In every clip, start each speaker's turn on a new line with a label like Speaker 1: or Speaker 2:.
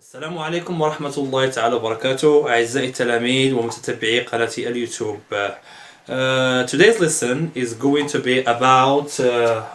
Speaker 1: السلام عليكم ورحمة الله تعالى وبركاته أعزائي التلاميذ ومتتبعي قناة اليوتيوب. Today's lesson is going to be about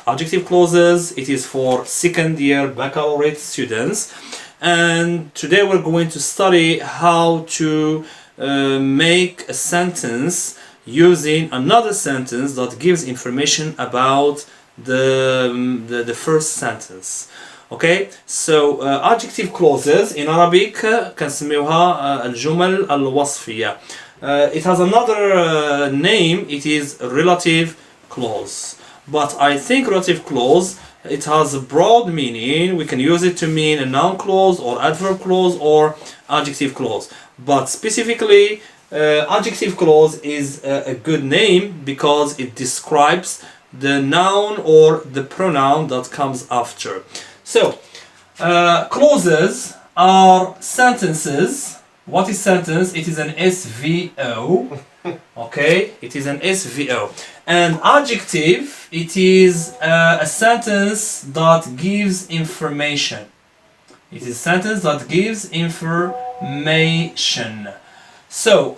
Speaker 1: adjective clauses. It is for second year baccalaureate students, and today we're going to study how to make a sentence using another sentence that gives information about the first sentence. Okay, so adjective clauses in Arabic كنسميوها الجمل الوصفية. It has another name. It is relative clause, but I think relative clause, it has a broad meaning. We can use it to mean a noun clause or adverb clause or adjective clause, but specifically adjective clause is a good name because it describes the noun or the pronoun that comes after. So, clauses are sentences. What is sentence? It is an SVO. Okay, it is an SVO. And adjective, it is a sentence that gives information. It is a sentence that gives information. So,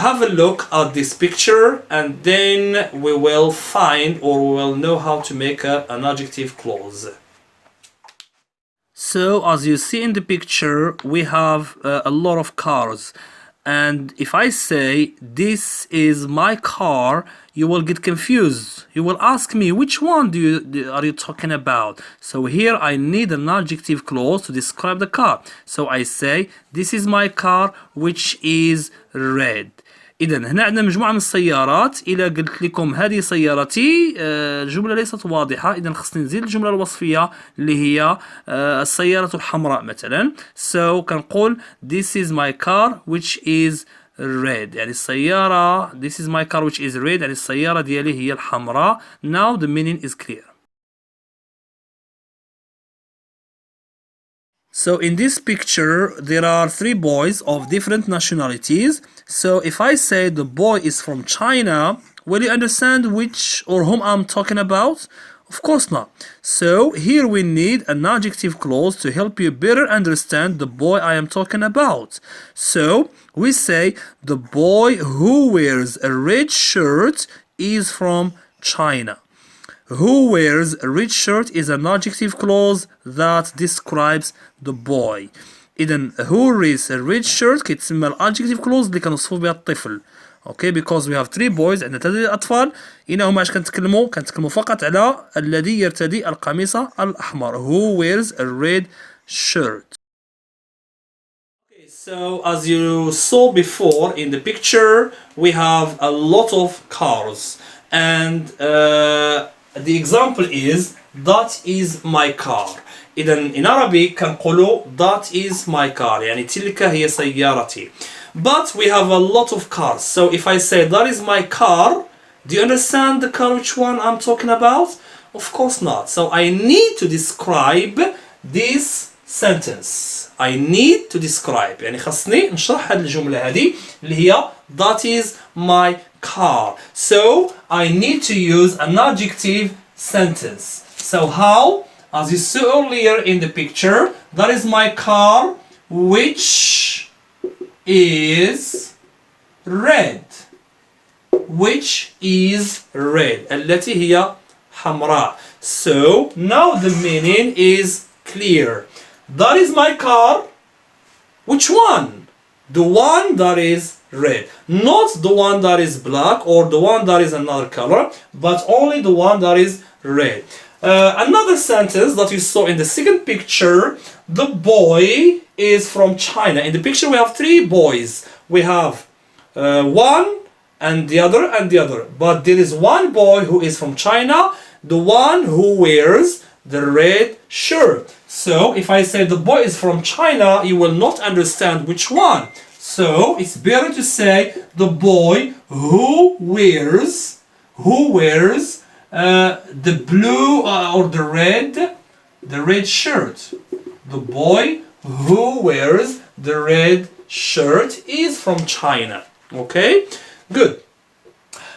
Speaker 1: have a look at this picture and then we will find or we will know how to make an adjective clause. So as you see in the picture, we have a lot of cars, and if I say this is my car, you will get confused. You will ask me which one are you talking about. So here I need an adjective clause to describe the car. So I say this is my car which is red. إذا هنا عندنا مجموعة من السيارات. إذا قلت لكم هذه سيارتي الجملة ليست واضحة، إذا خصني نزيد الجملة الوصفية اللي هي السيارة الحمراء مثلا. So كنقول this is my car which is red. يعني السيارة this is my car which is red، يعني السيارة ديالي هي الحمراء. Now the meaning is clear. So in this picture there are three boys of different nationalities. So if I say the boy is from China, will you understand which or whom I'm talking about? Of course not. So here we need an adjective clause to help you better understand the boy I am talking about. So we say the boy who wears a red shirt is from China. Who wears a red shirt is an adjective clause that describes the boy. إذن who wears a red shirt كيتسمى الادجكتيف clause اللي كنوصفو بها الطفل. Okay, because we have three boys عندنا ثلاثة أطفال. هنا هما اش كنتكلمو فقط على الذي يرتدي القميص الأحمر. Who wears a red shirt. Okay, so as you saw before in the picture, we have a lot of cars, and the example is that is my car. إذن in Arabic كنقولوا that is my car، يعني تلك هي سيارتي. But we have a lot of cars. So if I say that is my car, do you understand the car which one I'm talking about? Of course not. So I need to describe this sentence. I need to describe. يعني خصني نشرح هذه الجملة هذه اللي هي that is my car. So I need to use an adjective sentence. So how? As you saw earlier in the picture, that is my car which is red. Which is red. التي هي حمراء. So now the meaning is clear. That is my car. Which one? The one that is red. Not the one that is black or the one that is another color, but only the one that is red. Another sentence that you saw in the second picture, the boy is from China. In the picture we have three boys. We have one and the other and the other. But there is one boy who is from China, the one who wears the red shirt. So if I say the boy is from China, you will not understand which one. So it's better to say the boy who wears the blue or the red shirt. The boy who wears the red shirt is from China. Okay, good.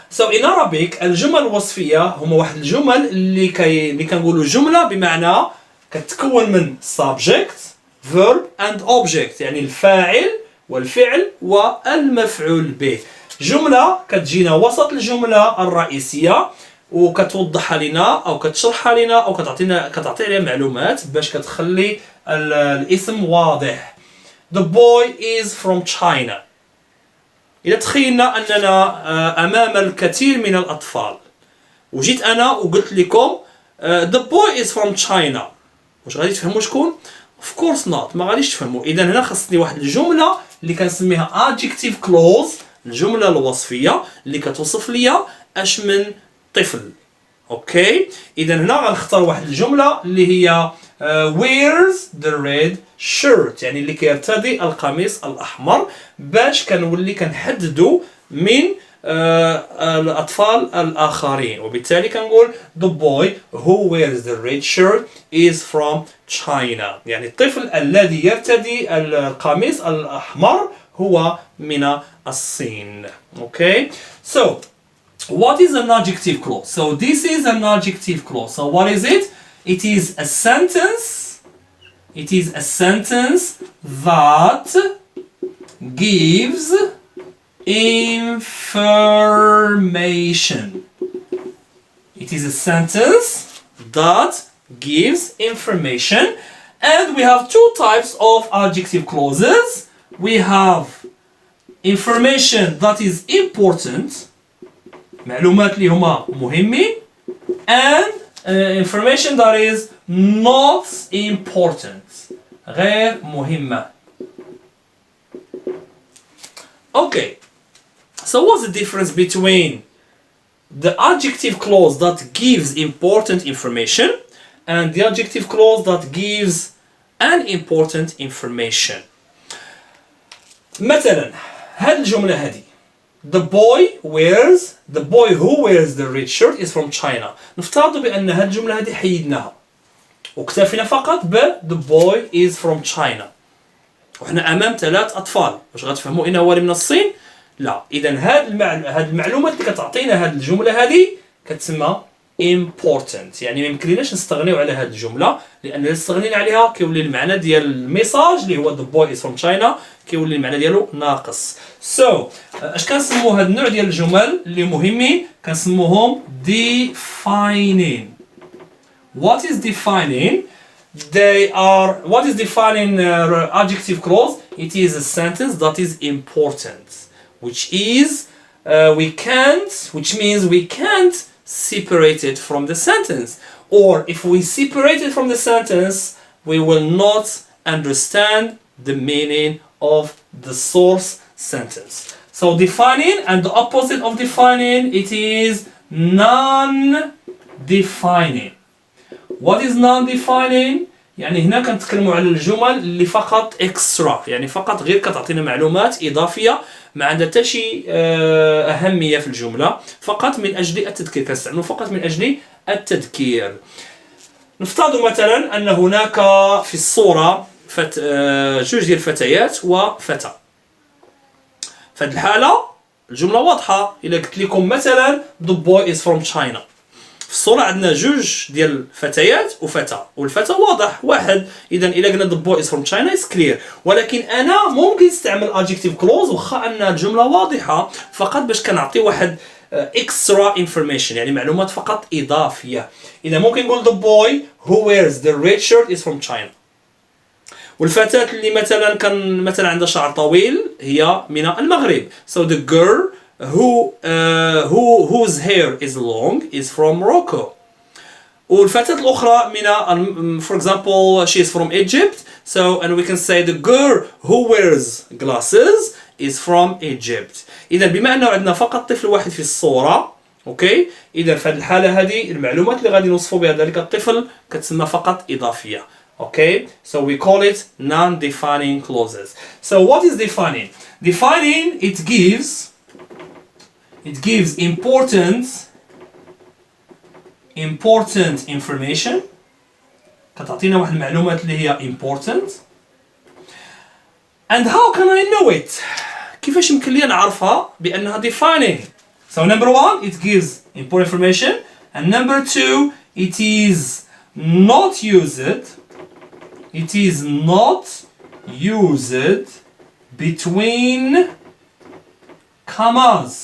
Speaker 1: So in Arabic الجمل الوصفية هما واحد الجمل اللي كنقولوا جملة بمعنى كتكون من subject, verb and object يعني الفاعل والفعل والمفعول به. جملة كتجينا وسط الجملة الرئيسية وكتوضحها لنا أو كتشرحها لنا أو كتعطي عليها معلومات باش كتخلي الاسم واضح. The boy is from China. إذا تخيلنا أننا أمام الكثير من الأطفال وجيت أنا وقلت لكم The boy is from China. واش غادي تفهموا شكون؟ Of course not. ما غاديش تفهموا. إذا هنا خصني واحد الجملة اللي كنسميها Adjective Clause، الجملة الوصفية اللي كتوصف ليا أش من طفل. اوكي، إذا هنا غنختار واحد الجملة اللي هي wears the red shirt يعني اللي كيرتدي القميص الأحمر باش كنولي كنحددو من الأطفال الآخرين، وبالتالي كنقول the boy who wears the red shirt is from China يعني الطفل الذي يرتدي القميص الأحمر هو من الصين. Okay, so what is an adjective clause? So this is an adjective clause. So what is it? It is a sentence. It is a sentence that gives information. It is a sentence that gives information. And we have two types of adjective clauses. We have information that is important, معلومات اللي هما مهمين, and information that is not important, غير مهمة. Okay, so what's the difference between the adjective clause that gives important information and the adjective clause that gives unimportant information? مثلا هذه الجملة هذه the boy who wears the red shirt is from China. نفترض بأن هذه الجملة هذه حيدناها واكتفينا فقط ب the boy is from China وإحنا أمام 3 أطفال. واش غتفهموا إنه هو من الصين؟ لا. إذا هذه المعلومات اللي كتعطينا هذه الجملة هذه كتسمى important يعني ما يمكنناش نستغنيو على هذه الجملة لأن إذا استغنينا عليها كيولي المعنى ديال الميساج اللي هو the boy is from China كيولي المعنى ديالو ناقص. So اش كنسموا هذا النوع ديال الجمل اللي مهمين؟ كنسموهم defining. What is defining? What is defining adjective clause? It is a sentence that is important, which means we can't separate it from the sentence, or if we separate it from the sentence we will not understand the meaning of the source sentence. So defining, and the opposite of defining, it is non-defining. What is non-defining? يعني هنا كنتكلموا على الجمل اللي فقط extra يعني فقط غير كتعطينا معلومات إضافية ما عندها حتى شي أهمية في الجملة، فقط من أجل التذكير، كنستعملوا فقط من أجل التذكير. نفترض مثلا أن هناك في الصورة جوج ديال الفتيات وفتى. في هذه الحالة الجملة واضحة. إلا قلت لكم مثلا the boy is from China، في الصورة عندنا جوج ديال الفتيات وفتى والفتى واضح واحد. إذا إلا قلنا the boy is from China is clear. ولكن أنا ممكن نستعمل adjective clause وخا أن الجملة واضحة فقط باش كنعطي واحد extra information يعني معلومات فقط إضافية. إذا ممكن نقول the boy who wears the red shirt is from China. والفتاة اللي مثلا عندها شعر طويل هي من المغرب. So the girl whose hair is long is from Morocco. والفتاة الأخرى من for example she is from Egypt. So and we can say the girl who wears glasses is from Egypt. إذا بما أنه عندنا فقط طفل واحد في الصورة أوكي، إذا في هذه الحالة هذه المعلومات اللي غادي نوصفوا بها ذلك الطفل كتسمى فقط إضافية. Okay, so we call it non-defining clauses. So what is defining? Defining, it gives important information. كتعطينا واحد المعلومات اللي هي important. And how can I know it? كيفاش يمكن لي نعرفها بأنها defining? So number 1, it gives important information, and number 2, it is not used it is not used between commas.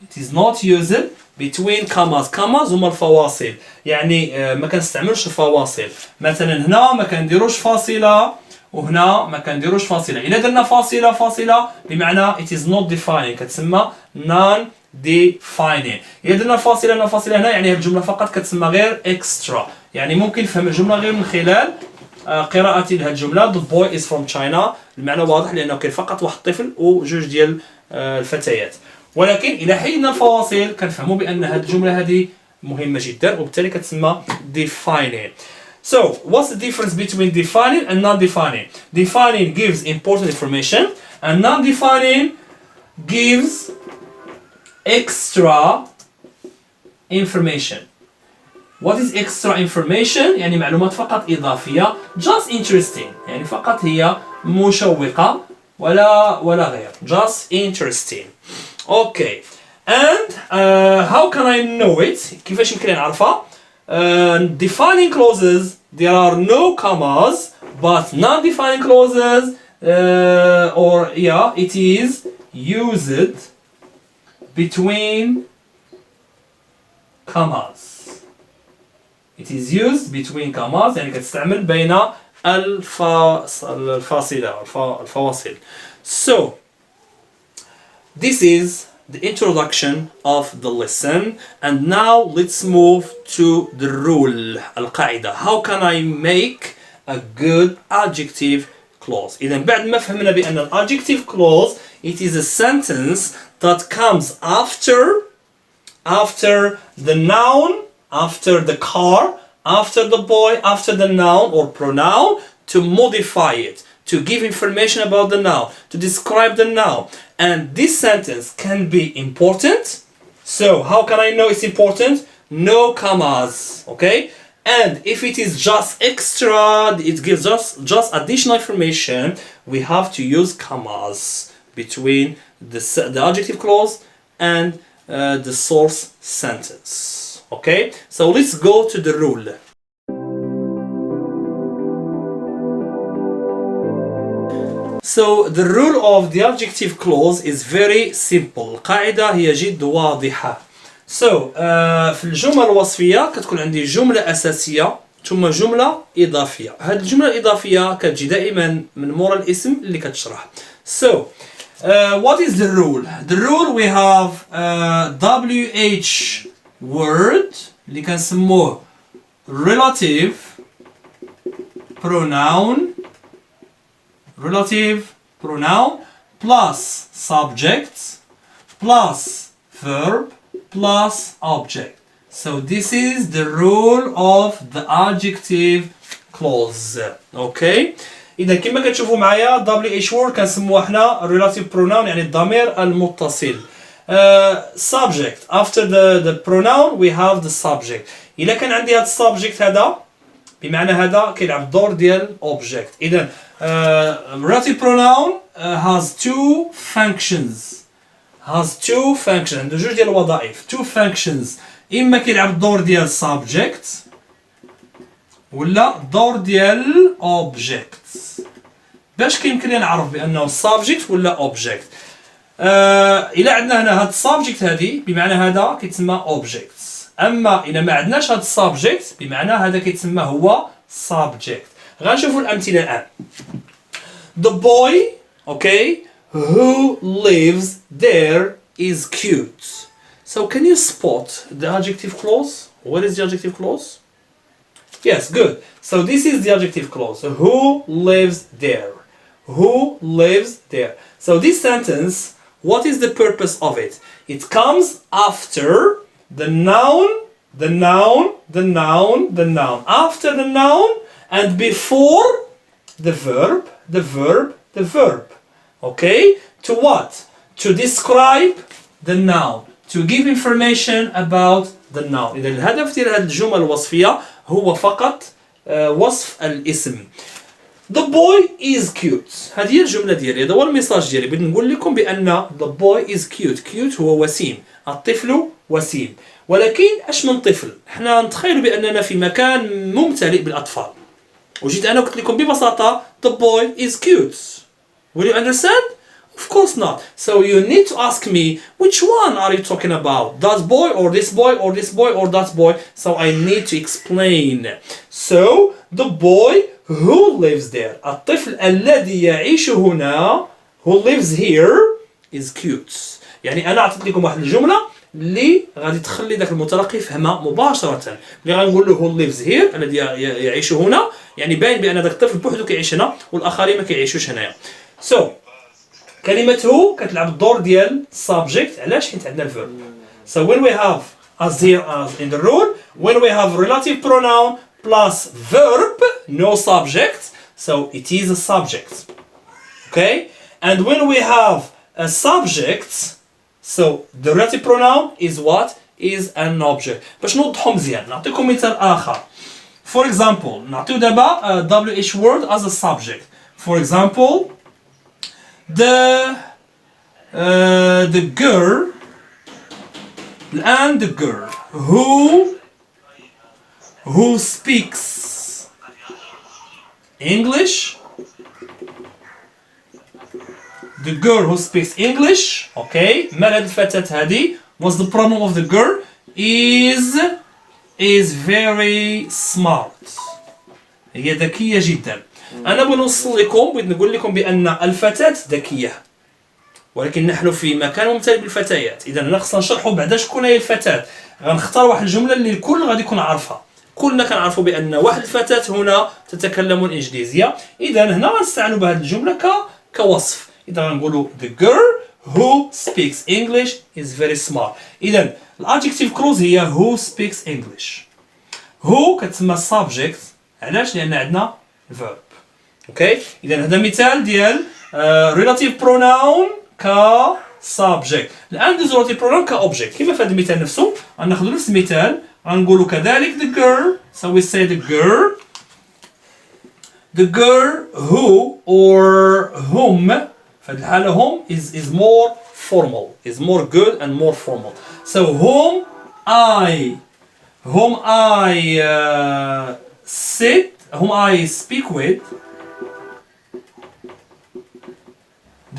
Speaker 1: It is not used between commas. commas هما الفواصل، يعني ما كنستعملوش الفواصل. مثلا هنا ما كنديروش فاصلة وهنا ما كنديروش فاصلة. إلا درنا فاصلة بمعنى it is not defining، كتسمى non defining. إلا درنا فاصلة هنا يعني هذه الجملة فقط كتسمى غير extra، يعني ممكن نفهم الجملة غير من خلال قراءتي لهذه الجملة. The boy is from China، المعنى واضح لأنه كاين فقط واحد الطفل وجوج ديال الفتيات. ولكن إلى حيدنا الفواصل كنفهموا بأن هذه الجملة هذه مهمة جدا وبالتالي كتسمى defining. So what's the difference between defining and non-defining? Defining gives important information and non-defining gives extra information. What is extra information? يعني معلومات فقط إضافية. Just interesting، يعني فقط هي مشوقة ولا غير. Just interesting. Okay. And how can I know it? كيفاش يمكن نعرفها؟ Defining clauses there are no commas, but non-defining clauses it is used between commas. It is used between commas، يعني كتستعمل بين الفواصل. So this is the introduction of the lesson, and now let's move to the rule القاعدة. How can I make a good adjective clause? إذا بعد ما فهمنا بأن an adjective clause it is a sentence that comes after the noun, after the car, after the boy, after the noun or pronoun, to modify it, to give information about the noun, to describe the noun. And this sentence can be important. So how can I know it's important? No commas, okay? And if it is just extra, it gives us just additional information, we have to use commas between the adjective clause and the source sentence. Okay, so let's go to the rule. So the rule of the adjective clause is very simple. القاعدة هي جد واضحة. So في الجمل الوصفية كتكون عندي جملة أساسية ثم جملة إضافية. هذه الجملة الإضافية كتجي دائما من مورا الاسم اللي كتشرح. So what is the rule? The rule we have WH word اللي كنسموه relative pronoun plus subject plus verb plus object. So this is the rule of the adjective clause. Okay. إذا كما كتشوفوا معايا WH word كنسموه احنا relative pronoun يعني الضمير المتصل. Subject after the pronoun we have the subject. إذا كان عندي هذا السبجكت هذا بمعنى هذا كيلعب دور ديال object. إذا relative pronoun has two functions. عنده جوج ديال الوظائف. two functions. إما كيلعب دور ديال subject ولا دور ديال object. باش كيمكن نعرف بأنه subject ولا object؟ إلا عندنا هنا هاد subject هذه بمعنى هذا كيتسمى object. أما إلا ما عندناش هاد subject بمعنى هذا كيتسمى هو subject. غنشوفوا الأمثلة الآن. The boy, okay, who lives there is cute. So can you spot the adjective clause? What is the adjective clause? Yes, good. So this is the adjective clause. So who lives there? Who lives there? So this sentence, what is the purpose of it? It comes after the noun, the noun, the noun, the noun. After the noun and before the verb, the verb, the verb. Okay? To what? To describe the noun. To give information about the noun. إذا الهدف ديال هذه الجمل الوصفية هو فقط وصف الاسم. The boy is cute. هذه هي الجملة ديالي. هذا هو الميساج ديالي. بدي نقول لكم بأن the boy is cute. Cute هو وسيم. الطفل وسيم. ولكن اش من طفل؟ احنا نتخيل بأننا في مكان ممتلئ بالأطفال. وجيت أنا قلت لكم ببساطة the boy is cute. Will you understand? Of course not. So you need to ask me which one are you talking about? That boy or this boy or this boy or that boy? So I need to explain. So the boy who lives there. الطفل الذي يعيش هنا who lives here is cute. يعني أنا أعطيت لكم واحد الجملة اللي غادي تخلي ذاك المتلقي يفهمها مباشرة. اللي غنقول له who lives here الذي يعيش هنا يعني باين بأن ذاك الطفل بوحده كيعيش هنا والآخرين ما كيعيشوش هنايا. So كلمة هو كتلعب الدور ديال subject. علاش؟ حيت عندنا الفيرب. So when we have as here as in the rule, when we have relative pronoun plus verb, no subject, so it is a subject. Okay? And when we have a subject, so the relative pronoun is what? Is an object. باش نوضحو مزيان نعطيكم مثال آخر. For example, نعطيو دابا WH word as a subject. For example, the girl and the girl who speaks English. The girl who speaks English, okay. مال هاد الفتاة هادي was the pronoun of the girl is very smart. هي ذكية جدا. أنا بنوصل لكم بغيت نقول لكم بأن الفتاة ذكية ولكن نحن في مكان ممتلئ بالفتيات. إذا هنا خصنا نشرحوا بعدا شكون هي الفتاة. غنختار واحد الجملة اللي الكل غادي يكون عارفها. كلنا كنعرفوا بأن واحد الفتاة هنا تتكلم الإنجليزية. إذا هنا غنستعملوا بهذه الجملة كوصف. إذا غنقولوا the girl who speaks English is very smart. إذا الادجكتيف كلوز هي who speaks English. who كتسمى subject. علاش؟ لأن عندنا verb. اوكي اذا هذا مثال ديال relative pronoun ك subject. الان دوز relative pronoun ك object. كيما في هذا المثال نفسه غناخذوا نفس المثال غنقولوا كذلك the girl. So we say the girl who or whom. في هذه الحالة whom is more formal, is more good and more formal. So whom I speak with.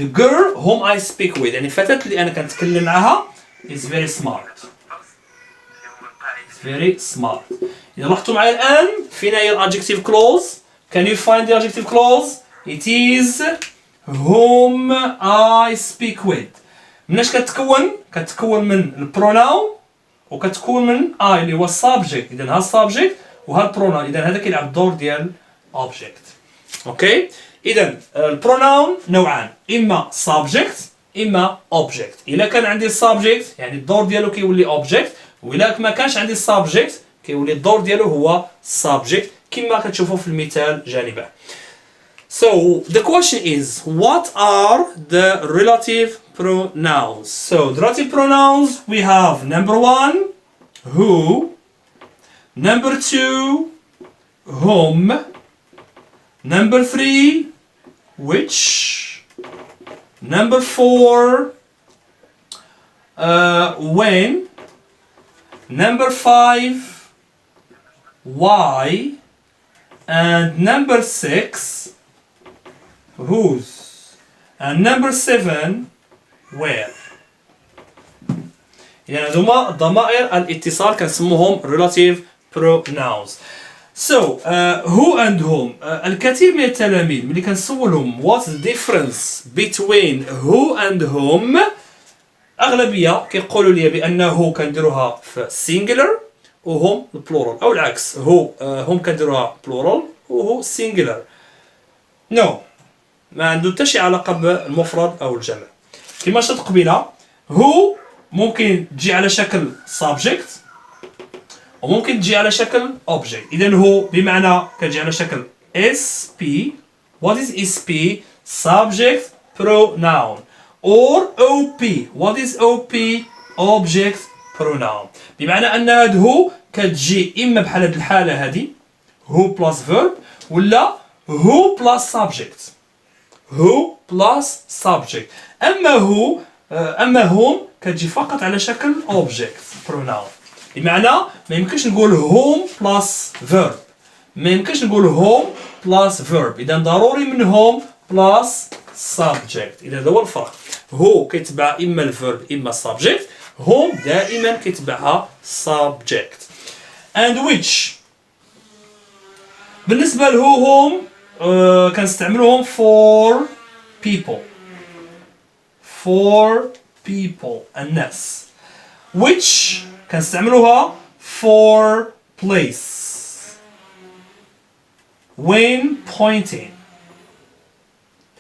Speaker 1: The girl whom I speak with يعني الفتاة اللي أنا كنتكلم معها is very smart. It's very smart. إذا لاحظتوا معايا الآن فينا هي adjective clause. Can you find the adjective clause? It is whom I speak with. مناش كتكون من البروناون وكتكون من I اللي هو subject. إذا ها subject وها البروناون. إذا هذا كيلعب الدور ديال object. أوكي إذا البروناون نوعان إما subject إما object. إلا كان عندي subject يعني الدور ديالو كيولي object وإلا ما كانش عندي subject كيولي الدور ديالو هو subject كما كتشوفوا في المثال جانبا. So the question is what are the relative pronouns? So the relative pronouns we have number 1 who, number 2 whom, number 3 which, number 4 when, number 5 why, and number 6 whose, and number 7 where. يعني هذوما ضمائر الاتصال كنسموهم relative pronouns. So who and whom. الكثير من التلاميذ ملي كنسولهم what's the difference between who and whom أغلبية كيقولوا لي بأنه كنديروها في singular وهم plural أو العكس هم كنديروها plural وهو singular. No ما عنده حتى شي علاقة بالمفرد أو الجمع. كما شرط قبيلة هو ممكن تجي على شكل subject وممكن تجي على شكل object. إذا هو بمعنى كتجي على شكل SP. What is SP? Subject pronoun. Or OP. What is OP? Object pronoun. بمعنى أن هاد هو كتجي إما بحال هاد الحالة هادي who plus verb ولا who plus subject. who plus subject. أما هم كتجي فقط على شكل object pronoun. بمعنى ما يمكنش نقول home plus verb. ما يمكنش نقول home plus verb. إذا ضروري منهم plus subject. إذا هذا هو الفرق. هو كيتبع إما الverb إما subject. هم دائما كيتبعها subject. And which بالنسبة لهو هم كنستعملوهم for people. For people الناس. Which كنستعملوها for place. When pointing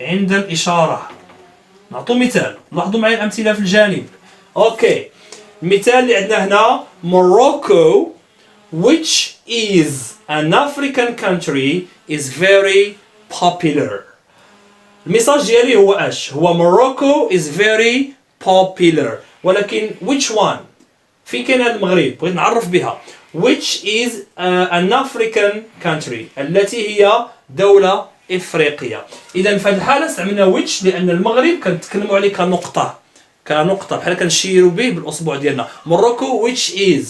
Speaker 1: عند الإشارة. نعطو مثال. لاحظوا معي الأمثلة في الجانب. اوكي. المثال اللي عندنا هنا Morocco, which is an African country, is very popular. الميساج ديالي هو اش؟ هو Morocco is very popular. ولكن which one؟ فين كاين هذا المغرب؟ بغيت نعرف بها. Which is an African country. التي هي دولة إفريقية. إذا في هذه الحالة استعملنا which لأن المغرب كنتكلموا عليه كنقطة. كنقطة بحال كنشيروا به بالأصبع ديالنا. Morocco which is.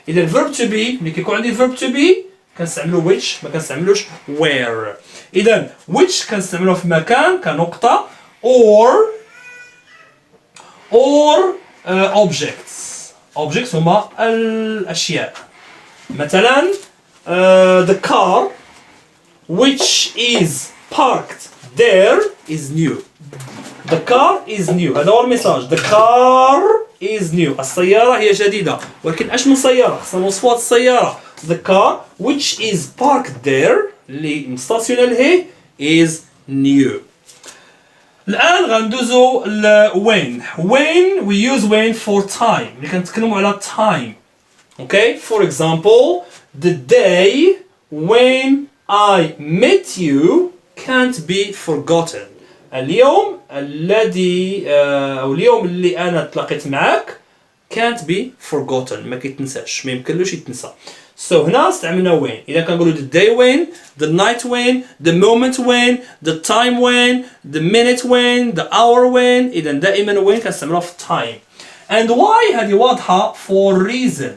Speaker 1: إذا verb to be ملي كيكون عندي verb to be كنستعملوا which ما كنستعملوش where. إذا which كنستعملوه في مكان كنقطة or objects. Objects هما الأشياء. مثلا the car which is parked there is new. The car is new. هذا هو الميساج. The car is new. السيارة هي جديدة. ولكن اش من سيارة؟ خصنا نوصفوا هاد السيارة. The car which is parked there اللي مستاسيونة لهيه is new. الآن غندوزو ل when. When we use when for time. اللي كنتكلموا على time. Okay? For example, the day when I met you can't be forgotten. اليوم الذي أو اليوم اللي أنا تلاقيت معك can't be forgotten. ما كيتنساش. ما يمكنلوش يتنسى. So هنا استعملنا when. إذا كنقولوا the day when, the night when, the moment when, the time when, the minute when, the hour when. إذا دائما when كنستعملوها في time. And why هذه واضحة for reason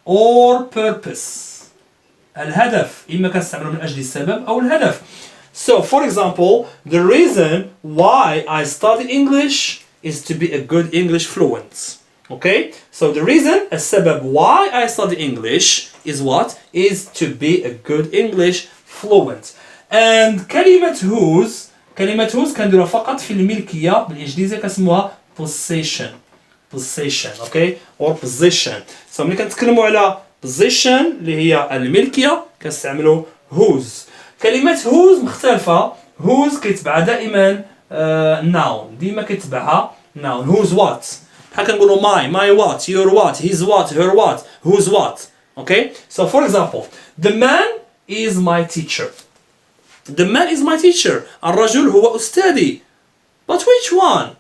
Speaker 1: or purpose. الهدف إما كنستعملوه من أجل السبب أو الهدف. So for example, the reason why I study English is to be a good English fluent. Okay? So the reason, السبب why I study English is what? Is to be a good English fluent. And كلمة whose كنديروها فقط في الملكية بالإنجليزية كنسموها possession. Possession, okay? Or position. So ملي كنتكلموا على position اللي هي الملكية كنستعملوا whose. كلمة whose مختلفة. whose كيتبعها دائما noun. ديما كيتبعها noun. whose what. بحال كنقولوا my what, your what, his what, her what, whose what. Okay? So for example, the man is my teacher. The man is my teacher. الرجل هو أستاذي. But which one?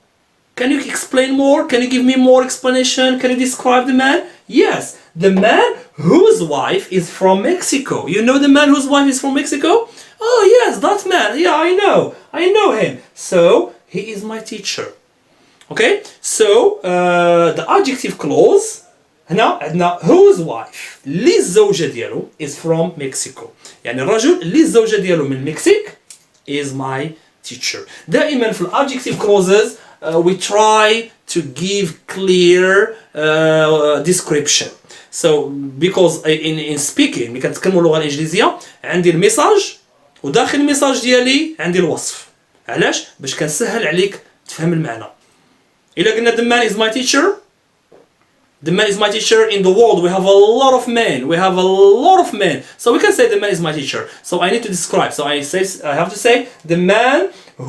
Speaker 1: Can you explain more? Can you give me more explanation? Can you describe the man? Yes, the man whose wife is from Mexico. You know the man whose wife is from Mexico? Oh yes, that man. Yeah, I know him. So he is my teacher. Okay? So the adjective clause هنا عندنا whose wife اللي الزوجة ديالو is from Mexico. يعني الرجل اللي الزوجة ديالو من المكسيك is my teacher. دائما في adjective clauses we try to give clear description. So because in speaking ملي كنتكلموا اللغة الإنجليزية عندي الميساج وداخل الميساج ديالي عندي الوصف. علاش؟ باش كنسهل عليك تفهم المعنى. إلا قلنا the man is my teacher. The man is my teacher. In the world we have a lot of men. We have a lot of men. So we can say the man is my teacher. So I need to describe. So I have to say the man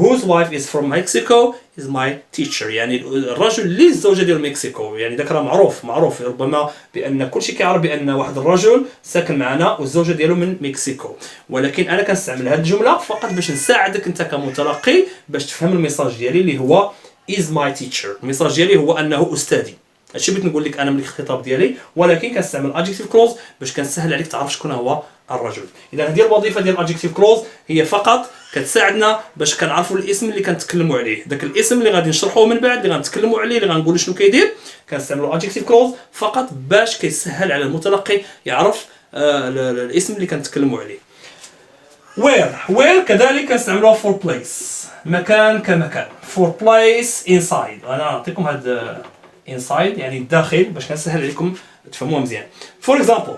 Speaker 1: whose wife is from Mexico is my teacher. يعني الرجل اللي الزوجة ديال مكسيكو. يعني ذاك راه معروف ربما بأن كل شيء كيعرف بأن واحد الرجل ساكن معنا والزوجة ديالو من مكسيكو. ولكن أنا كنستعمل هذه الجملة فقط باش نساعدك أنت كمتلقي باش تفهم الميساج ديالي اللي هو is my teacher. الميساج ديالي هو أنه أستاذي. هادشي بغيت نقول لك انا من الخطاب ديالي ولكن كنستعمل adjective clause باش كنسهل عليك تعرف شكون هو الرجل. اذا هذه الوظيفه ديال adjective clause هي فقط كتساعدنا باش كنعرفوا الاسم اللي كنتكلموا عليه. داك الاسم اللي غادي نشرحوه من بعد اللي غنتكلموا عليه اللي غنقولوا شنو كيدير كنستعملوا adjective clause فقط باش كيسهل على المتلقي يعرف الاسم اللي كنتكلموا عليه. where كذلك نستعملوها for place مكان كمكان for place inside. أنا أعطيكم هذا inside يعني الداخل باش نسهل عليكم تفهموها مزيان. For example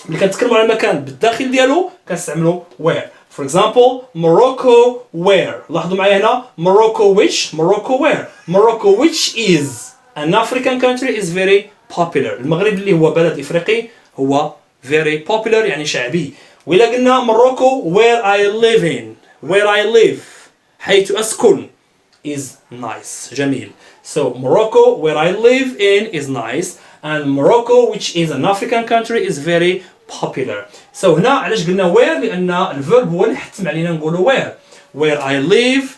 Speaker 1: ملي كنتكلموا على المكان بالداخل ديالو كنستعملوا where. For example Morocco where. لاحظوا معايا هنا Morocco which Morocco where Morocco which is an African country is very popular. المغرب اللي هو بلد إفريقي هو very popular يعني شعبي. وإلا قلنا Morocco where I live in where I live حيث أسكن is nice جميل. So Morocco where I live in is nice and Morocco which is an African country is very popular. So هنا علاش قلنا where لأن الفيرب هو اللي حتم علينا نقولوا where I live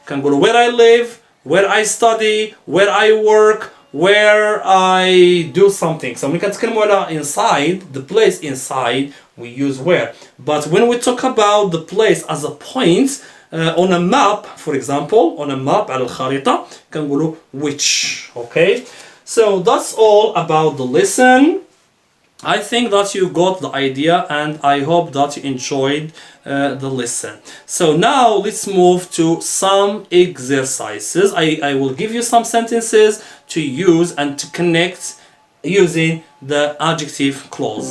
Speaker 1: كنقولوا where I live where I study where I work where I do something. So ملي كنتكلموا على inside the place inside we use where. But when we talk about the place as a point on a map for example on a map على الخريطة كنقولوا which. Okay, so that's all about the lesson. I think that you got the idea and I hope that you enjoyed the lesson. So now let's move to some exercises. I will give you some sentences to use and to connect using the adjective clause.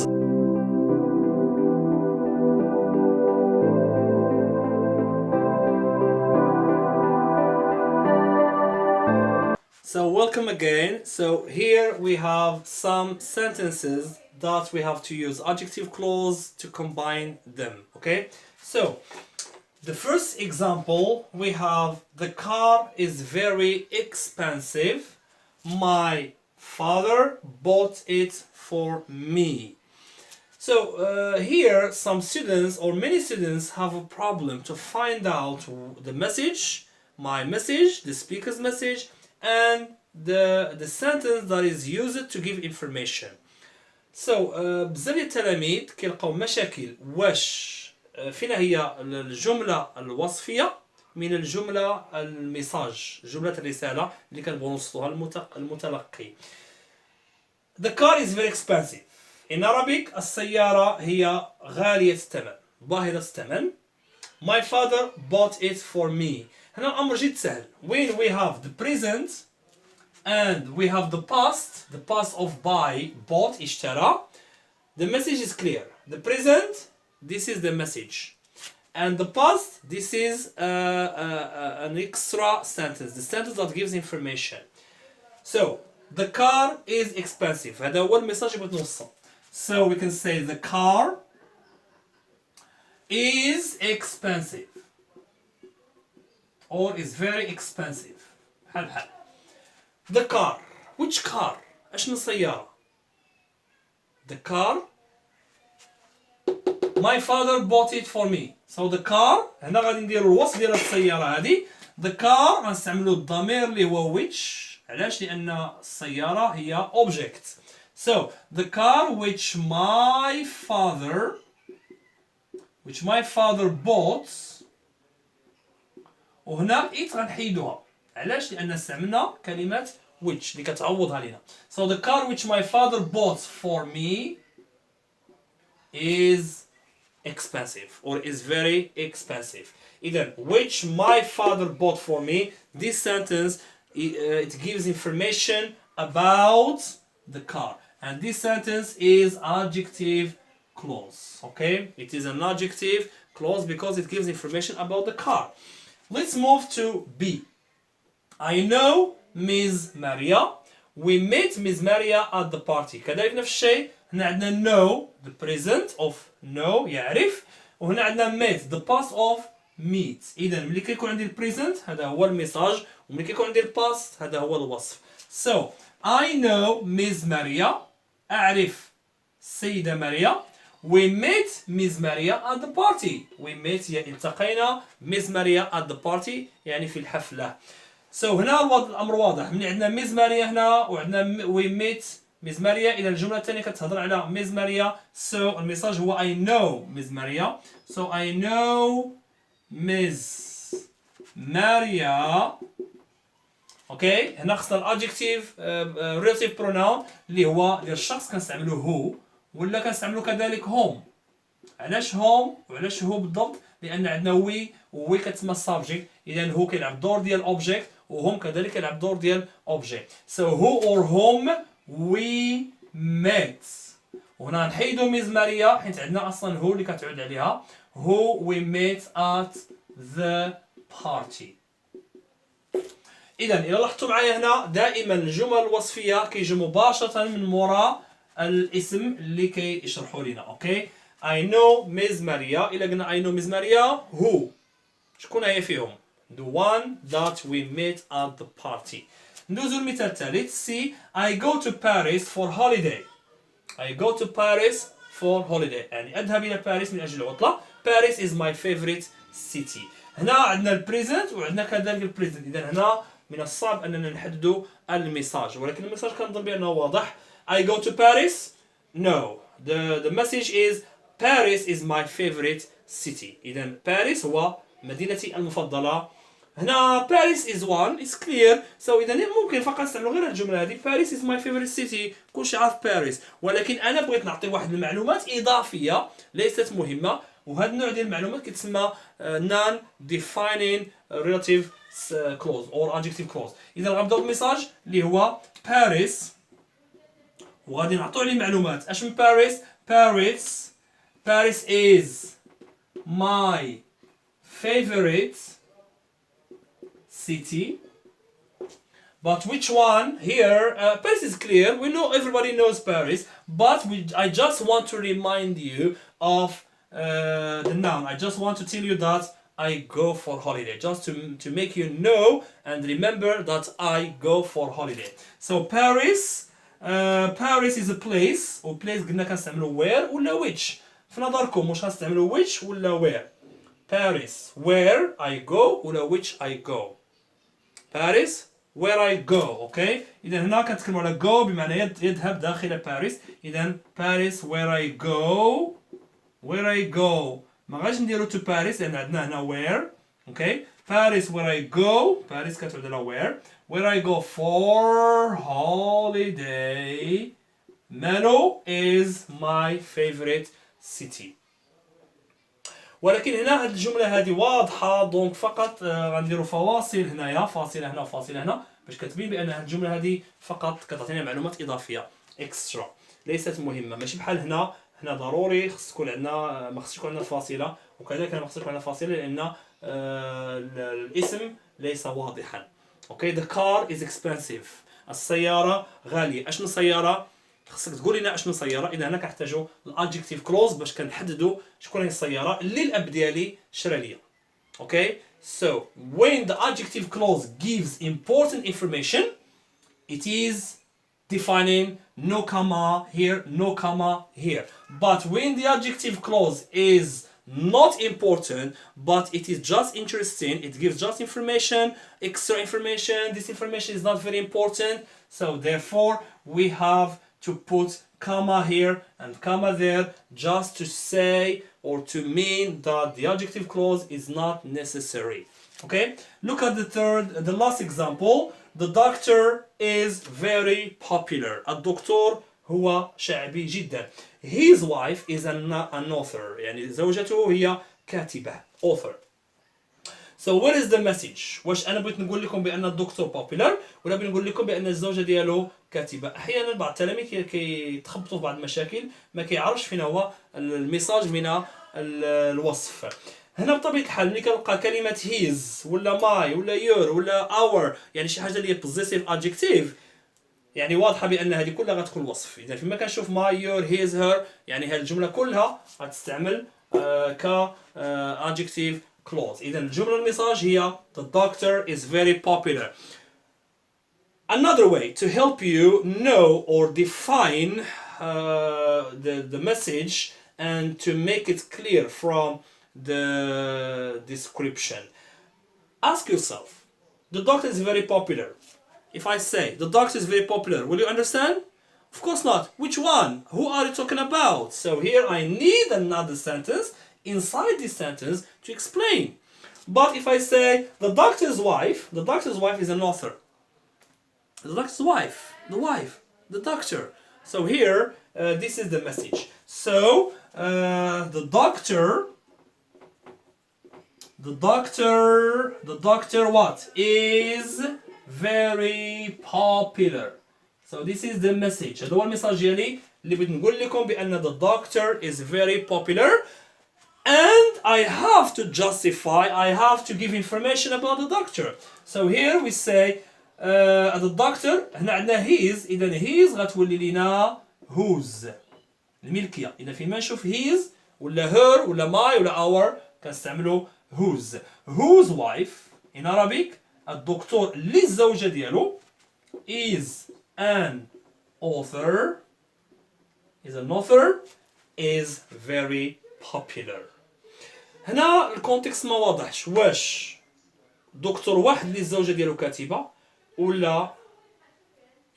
Speaker 1: So welcome again. So here we have some sentences that we have to use adjective clause to combine them. Okay, so the first example we have the car is very expensive. My father bought it for me. So here some students or many students have a problem to find out the message, my message, the speaker's message, and the sentence that is used to give information. So بزاف التلاميذ كيلقاو مشاكل واش فين هي الجملة الوصفية من الجملة الميساج جملة الرسالة اللي كنبغيو نوصلوها المتلقي. The car is very expensive. In Arabic السيارة هي غالية الثمن باهظة الثمن. My father bought it for me. هنا الأمر جد سهل. When we have the present and we have the past of buy, bought, اشترى, the message is clear. The present, this is the message. And the past, this is an extra sentence, the sentence that gives information. So, the car is expensive. هذا هو المساج اللي بغيت نوصل. So we can say the car is expensive or is very expensive. بحال بحال. The car. Which car? أشنو السيارة? The car. My father bought it for me. So the car. هنا غادي نديرو الوصف ديال السيارة هذه. The car غنستعملو الضمير اللي هو which. علاش؟ لأن السيارة هي object. So the car which my father bought. وهنا it غنحيدوها. علاش؟ لأن استعملنا كلمة which اللي كتعوضها لينا. So the car which my father bought for me is expensive or is very expensive. إذن which my father bought for me, this sentence it gives information about the car. And this sentence is adjective clause. Okay? It is an adjective clause because it gives information about the car. Let's move to B. I know Ms. Maria. We met Ms. Maria at the party. كذلك نفس الشيء هنا عندنا know the present of know يعرف وهنا عندنا met the past of meet. إذا ملي كيكون عندي present هذا هو الميساج وملي كيكون عندي past هذا هو الوصف. So I know Ms. Maria. أعرف السيدة ماريا. We met Ms. Maria at the party. We met التقينا Ms. Maria at the party يعني في الحفلة. So هنا الأمر واضح. من عندنا Ms. Maria هنا وعندنا we met Ms. Maria. إذا الجملة الثانية كتهضر على Ms. Maria. So الميساج هو I know Ms. Maria. So I know Ms. Maria. اوكي هنا خصنا الادجكتيف relative pronoun اللي هو للشخص كنستعملو هو ولا كنستعملو كذلك هم. علاش هوم وعلاش هو بالضبط؟ لان عندنا وي كتسمى السابجيكت، اذا هو كيلعب الدور ديال اوبجيكت وهم كذلك كيلعب الدور ديال اوبجيكت. سو هو اور هوم وي ميت. وهنا نحيدو ميز ماريا حيت عندنا اصلا هو اللي كتعود عليها. who we met at the party. اذا الى لاحظتوا معايا هنا دائما الجمل الوصفيه كيجي مباشره من موراء الاسم اللي كيشرحوا لنا. اوكي I know Miss Maria. الى قلنا I know Miss Maria who شكون هي فيهم؟ the one that we met at the party. ندوزو المثال الثالث. see I go to Paris for holiday. I go to Paris for holiday يعني أذهب إلى باريس من أجل العطلة. Paris is my favorite city. هنا عندنا البريزنت وعندنا كذلك البريزنت. إذا هنا من الصعب أننا نحددوا الميساج، ولكن الميساج كنظن بأنه واضح. I go to Paris. No. The message is Paris is my favorite city. إذا باريس هو مدينتي المفضلة. هنا Paris is one, it's clear. So إذا ممكن فقط نستعملوا غير الجملة هذه Paris is my favorite city. كلشي عارف باريس، ولكن أنا بغيت نعطي واحد المعلومات إضافية ليست مهمة، وهذا النوع ديال المعلومات كتسمى non-defining relative clause or adjective clause. إذا غنبداو بالميساج اللي هو Paris وغادي نعطوا عليه معلومات. اش من باريس؟ Paris is my favorite city. But which one here? Paris is clear. We know everybody knows Paris, but I just want to remind you of the noun. I just want to tell you that I go for holiday, just to make you know and remember that I go for holiday. So Paris is a place. وplace قلنا كنستعملوا where ولا which. في نظركم واش غنستعملوا which ولا where؟ Paris where I go ولا which I go. Paris where I go. اوكي اذا هنا كنتكلموا على go بمعنى يذهب داخل باريس. اذا Paris where I go ما غاديش نديرو to Paris لان عندنا هنا where. اوكي Paris where I go. Paris كتعود على where I go for holiday. Melo is my favorite city. ولكن هنا هاد الجملة هذه واضحة، دونك فقط غنديروا فواصل هنايا، فاصلة هنا وفاصلة هنا باش كتبين بأن هاد الجملة هذه فقط كتعطينا معلومات إضافية اكسترا ليست مهمة. ماشي بحال هنا ضروري خص تكون عندنا، ما خصش يكون عندنا فاصلة، وكذلك ما خصش يكون عندنا فاصلة لأن الاسم ليس واضحا. اوكي the car is expensive. السيارة غالية. اش من سيارة؟ خصك تقول لنا اش من سياره. اذا هنا كنحتاجوا الادجكتيف كلوز باش كنحددوا شكون هي السياره اللي الاب ديالي شرا ليا. اوكي so when the adjective clause gives important information it is defining no comma here, no comma here. But when the adjective clause is not important but it is just interesting, it gives just information, extra information, this information is not very important, so therefore we have to put comma here and comma there just to say or to mean that the adjective clause is not necessary. Okay, look at the last example. The doctor is very popular. الدكتور هو شعبي جدا. His wife is an author. يعني زوجته هي كاتبة author. So what is the message؟ واش انا بغيت نقول لكم بان الدكتور popular ولا بغيت نقول لكم بان الزوجه ديالو كاتبه؟ احيانا بعض التلاميذ كيتخبطوا في بعض المشاكل ما كيعرفش فين هو الميساج من الوصف. هنا بطبيعه الحال ملي كنلقى كلمه his ولا my ولا your ولا our يعني شي حاجه اللي هي possessive adjective يعني واضحه بان هذه كلها غتكون وصف. اذا فيما كنشوف my your his her يعني هذه الجمله كلها غتستعمل ك adjective clause. إذا الجملة الميساج هي the doctor is very popular. Another way to help you know or define the message and to make it clear from the description. Ask yourself, the doctor is very popular. If I say the doctor is very popular, will you understand? Of course not. Which one? Who are you talking about? So here I need another sentence inside this sentence to explain. But if I say the doctor's wife is an author. The doctor's wife, the doctor. So here this is the message. So the doctor what? Is very popular. So this is the message. هذا هو الميساج ديالي اللي بغيت نقول لكم بأن the doctor is very popular. And I have to justify, I have to give information about the doctor. So here we say the doctor, هنا عندنا his, إذا his غتولي لنا whose الملكية. إذا فيما نشوف his ولا her ولا my ولا our كنستعملوا whose. Whose wife in Arabic الدكتور اللي الزوجة ديالو is an author, is very popular. هنا الكونتكست ما واضحش، واش دكتور واحد اللي الزوجة ديالو كاتبة ولا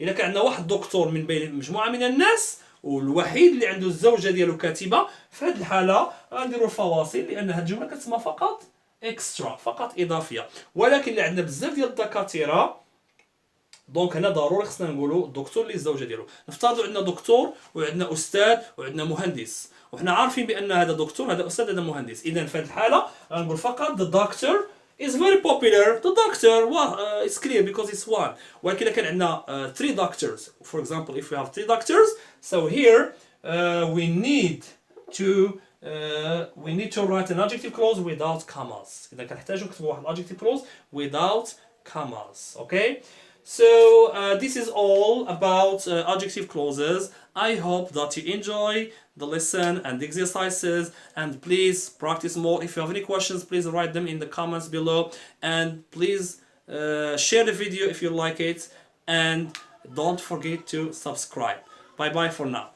Speaker 1: إلا كان عندنا واحد دكتور من بين مجموعة من الناس والوحيد اللي عنده الزوجة ديالو كاتبة. في هذه الحالة غنديروا الفواصل لأن هذه الجملة كتسمى فقط اكسترا، فقط إضافية. ولكن اللي عندنا بزاف ديال الدكاترة دونك هنا ضروري خصنا نقولوا الدكتور اللي الزوجة ديالو. نفترضوا عندنا دكتور وعندنا أستاذ وعندنا مهندس وحنا عارفين بأن هذا دكتور هذا أستاذ هذا مهندس. إذا في هذه الحالة غنقول فقط the doctor is very popular. The doctor it's clear because it's one. ولكن إذا كان عندنا three doctors, for example if we have three doctors, so here we need to write an adjective clause without commas. إذا كنحتاجوا نكتبوا واحد adjective clause without commas. Okay? So this is all about adjective clauses. I hope that you enjoy the lesson and the exercises, and please practice more. If you have any questions, please write them in the comments below, and please share the video if you like it, and don't forget to subscribe. Bye bye for now.